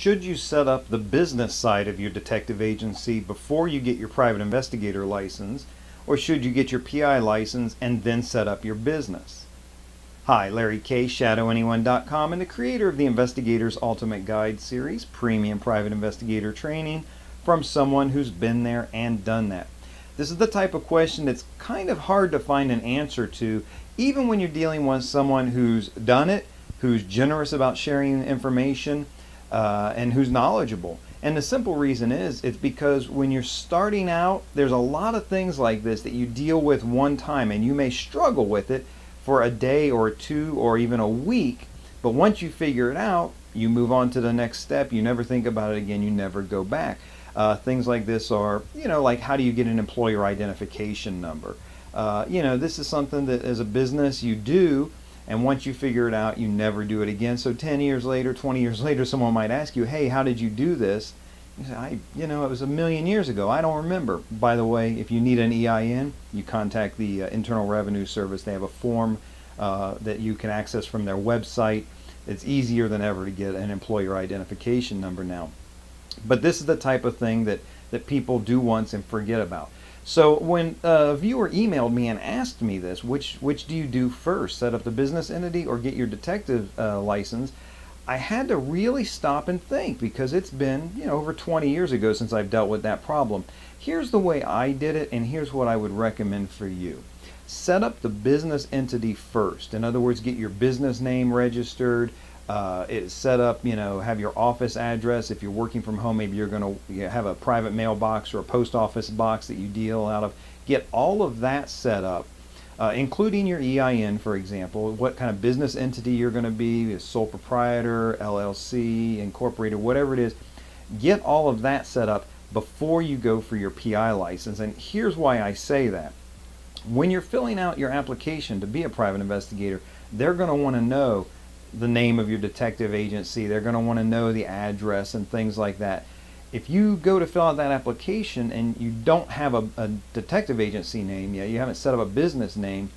should you set up the business side of your detective agency before you get your private investigator license, or should you get your PI license and then set up your business? Hi, Larry Kaye, ShadowAnyone.com, and the creator of the Investigator's Ultimate Guide series, premium private investigator training from someone who's been there and done that. This is the type of question that's kind of hard to find an answer to, even when you're dealing with someone who's done it, who's generous about sharing information, and who's knowledgeable. And the simple reason is, it's because when you're starting out, there's a lot of things like this that you deal with one time, and you may struggle with it for a day or two or even a week, but once you figure it out, you move on to the next step. You never think about it again. You never go back. Things like this are, like how do you get an employer identification number? This is something that as a business you do, and once you figure it out, you never do it again. So 10 years later, 20 years later, someone might ask you, hey, how did you do this? You say, it was a million years ago. I don't remember. By the way, if you need an EIN, you contact the Internal Revenue Service. They have a form that you can access from their website. It's easier than ever to get an employer identification number now. But this is the type of thing that people do once and forget about. So when a viewer emailed me and asked me this, which do you do first, set up the business entity or get your detective license, I had to really stop and think, because it's been over 20 years ago since I've dealt with that problem. Here's the way I did it, and here's what I would recommend for you. Set up the business entity first. In other words, get your business name registered. It's set up, have your office address. If you're working from home, maybe you're going to have a private mailbox or a post office box that you deal out of. Get all of that set up, including your EIN, for example, what kind of business entity you're going to be, a sole proprietor, LLC, incorporated, whatever it is. Get all of that set up before you go for your PI license. And here's why I say that. When you're filling out your application to be a private investigator, they're going to want to know the name of your detective agency. They're going to want to know the address and things like that. If you go to fill out that application and you don't have a detective agency name yet, you haven't set up a business name,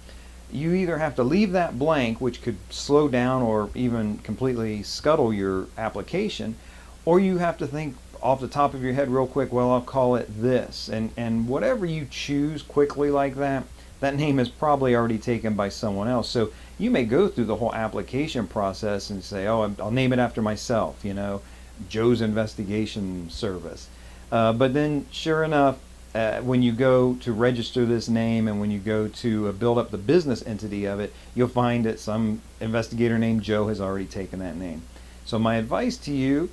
you either have to leave that blank, which could slow down or even completely scuttle your application, or you have to think off the top of your head real quick, well, I'll call it this. And whatever you choose quickly like that, that name is probably already taken by someone else. So you may go through the whole application process and say, oh, I'll name it after myself, Joe's Investigation Service. But then sure enough, when you go to register this name and when you go to build up the business entity of it, you'll find that some investigator named Joe has already taken that name. So my advice to you,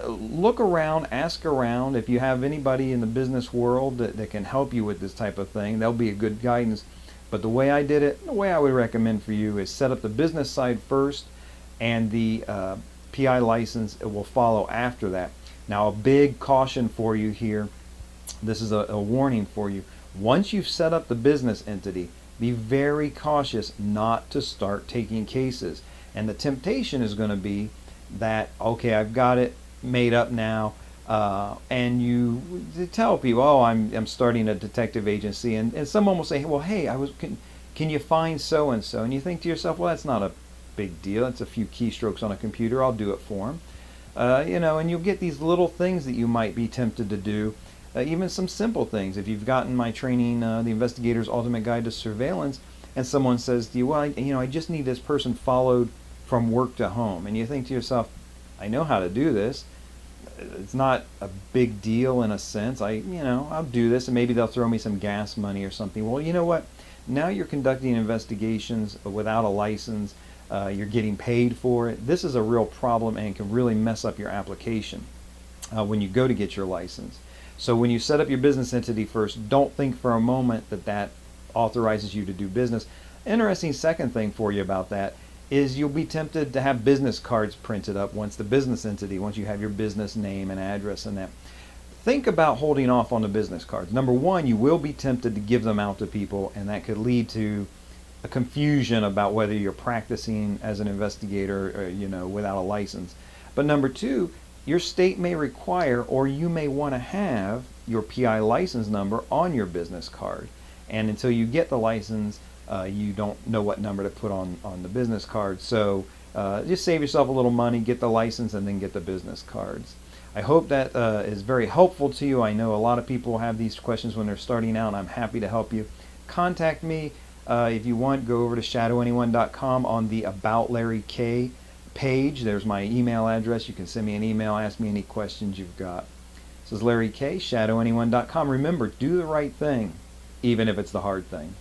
look around, ask around. If you have anybody in the business world that can help you with this type of thing, they'll be a good guidance. But the way I did it, the way I would recommend for you is set up the business side first, and the PI license will follow after that. Now, a big caution for you here, this is a warning for you. Once you've set up the business entity, be very cautious not to start taking cases. And the temptation is going to be that, okay, I've got it made up now, and you tell people, oh, I'm starting a detective agency, and someone will say, well, hey, can you find so and so? And you think to yourself, well, that's not a big deal. It's a few keystrokes on a computer. I'll do it for them. And you'll get these little things that you might be tempted to do, even some simple things. If you've gotten my training, the Investigator's Ultimate Guide to Surveillance, and someone says to you, well, I just need this person followed from work to home, and you think to yourself, I know how to do this. It's not a big deal in a sense. I'll do this, and maybe they'll throw me some gas money or something. Well, you know what? Now you're conducting investigations without a license. You're getting paid for it. This is a real problem and can really mess up your application when you go to get your license. So when you set up your business entity first, don't think for a moment that authorizes you to do business. Interesting second thing for you about that is you'll be tempted to have business cards printed up once you have your business name and address and that. Think about holding off on the business cards. Number one, you will be tempted to give them out to people, and that could lead to a confusion about whether you're practicing as an investigator, without a license. But number two, your state may require, or you may want to have, your PI license number on your business card. And until you get the license, you don't know what number to put on the business card. So Just save yourself a little money, get the license, and then get the business cards. I hope that is very helpful to you. I know a lot of people have these questions when they're starting out, and I'm happy to help you. Contact me if you want. Go over to shadowanyone.com on the About Larry Kaye page. There's my email address. You can send me an email, ask me any questions you've got. This is Larry Kaye, shadowanyone.com. Remember, do the right thing, even if it's the hard thing.